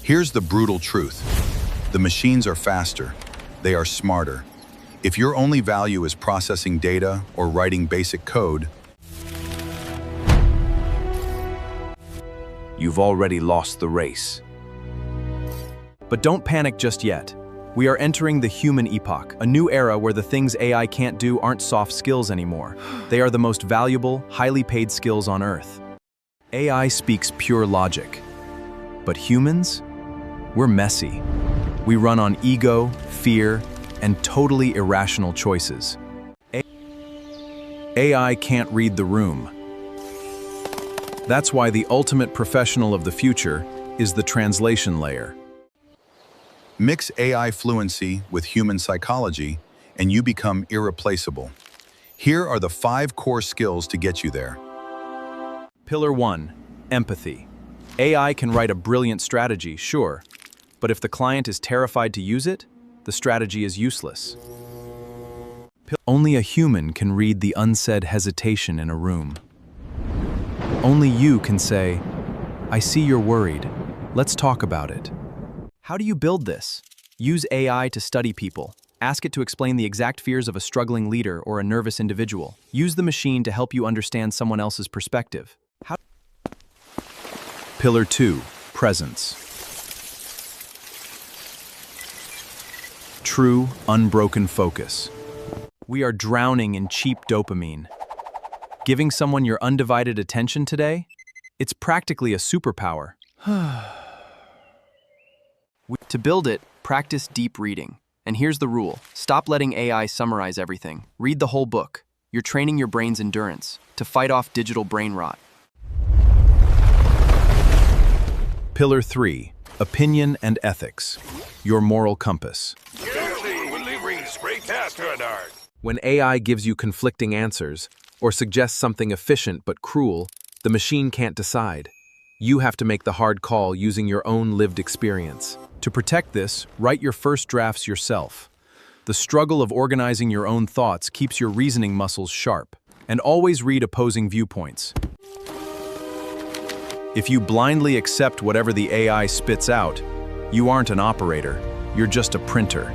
Here's the brutal truth. The machines are faster. They are smarter. If your only value is processing data or writing basic code, you've already lost the race. But don't panic just yet. We are entering the human epoch, a new era where the things AI can't do aren't soft skills anymore. They are the most valuable, highly paid skills on Earth. AI speaks pure logic. But humans? We're messy. We run on ego, fear, and totally irrational choices. AI can't read the room. That's why the ultimate professional of the future is the translation layer. mix AI fluency with human psychology, and you become irreplaceable. Here are the 5 core skills to get you there. Pillar 1, empathy. AI can write a brilliant strategy, sure, but if the client is terrified to use it, the strategy is useless. Only a human can read the unsaid hesitation in a room. Only you can say, "I see you're worried. Let's talk about it." How do you build this? Use AI to study people. Ask it to explain the exact fears of a struggling leader or a nervous individual. Use the machine to help you understand someone else's perspective. Pillar 2, presence. True, unbroken focus. We are drowning in cheap dopamine. Giving someone your undivided attention today? It's practically a superpower. To build it, practice deep reading. And here's the rule. Stop letting AI summarize everything. Read the whole book. You're training your brain's endurance to fight off digital brain rot. Pillar 3, opinion and ethics. Your moral compass. When AI gives you conflicting answers, or suggests something efficient but cruel, the machine can't decide. You have to make the hard call using your own lived experience. To protect this, write your first drafts yourself. The struggle of organizing your own thoughts keeps your reasoning muscles sharp. And always read opposing viewpoints. If you blindly accept whatever the AI spits out, you aren't an operator, you're just a printer.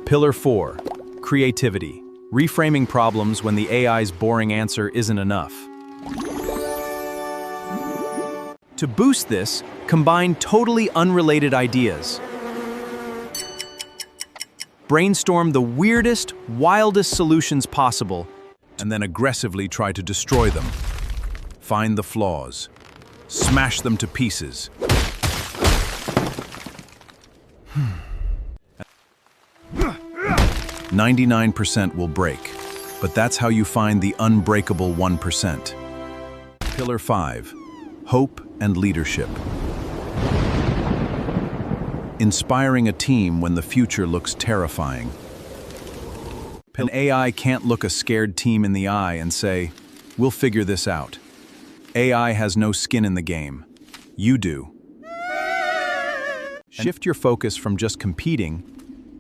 Pillar 4, creativity. Reframing problems when the AI's boring answer isn't enough. To boost this, combine totally unrelated ideas. Brainstorm the weirdest, wildest solutions possible, and then aggressively try to destroy them. Find the flaws. Smash them to pieces. 99% will break, but that's how you find the unbreakable 1%. Pillar 5, hope and leadership. Inspiring a team when the future looks terrifying. An AI can't look a scared team in the eye and say, "We'll figure this out." AI has no skin in the game. You do. Shift your focus from just competing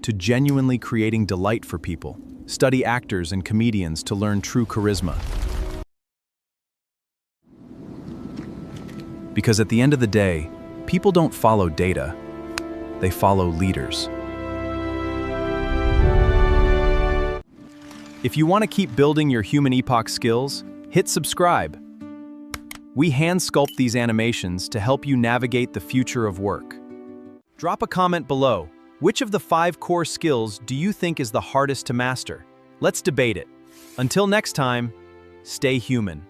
to genuinely creating delight for people. Study actors and comedians to learn true charisma. Because at the end of the day, people don't follow data, they follow leaders. If you want to keep building your human epoch skills, hit subscribe. We hand sculpt these animations to help you navigate the future of work. Drop a comment below. Which of the 5 core skills do you think is the hardest to master? Let's debate it. Until next time, stay human.